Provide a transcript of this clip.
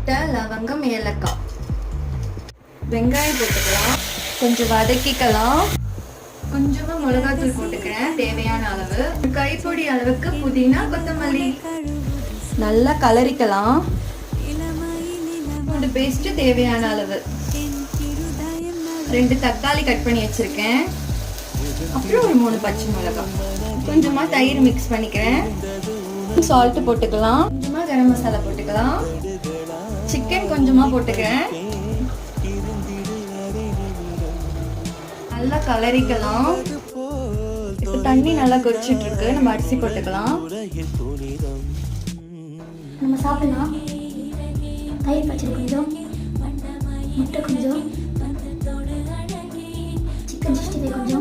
பட்டை, லவங்கம், ஏலக்காய். வெங்காயம் போட்டுக்கலாம், கொஞ்சம் வதக்கிக்கலாம். கொஞ்சமாக மிளகாத்தூள் போட்டுக்கிறேன் தேவையான அளவு. கைப்பொடி அளவுக்கு புதினா, கொத்தமல்லி. நல்லா கலரிக்கலாம். பூண்டு பேஸ்ட் தேவையான அளவு. 2 தக்காளி கட் பண்ணி வச்சிருக்கேன். அப்புறம் ஒரு 3 பச்சை மிளகாய். கொஞ்சமா தயிர் மிக்ஸ் பண்ணிக்கிறேன். சால்ட் போட்டுக்கலாம். கொஞ்சமா கரம் மசாலா போட்டுக்கலாம். சிக்கன் கொஞ்சமா போட்டுக்கிறேன். நல்லா கலரிக்கலாம். இப்போ தண்ணி நல்லா கொதிச்சுட்டு இருக்கு. நம்ம அரிசி போட்டுக்கலாம். நம்ம சாப்பிடலாம். தயிர் பச்சடி கொஞ்சம், முட்டை கொஞ்சம், சிக்கன் 65 கொஞ்சம்.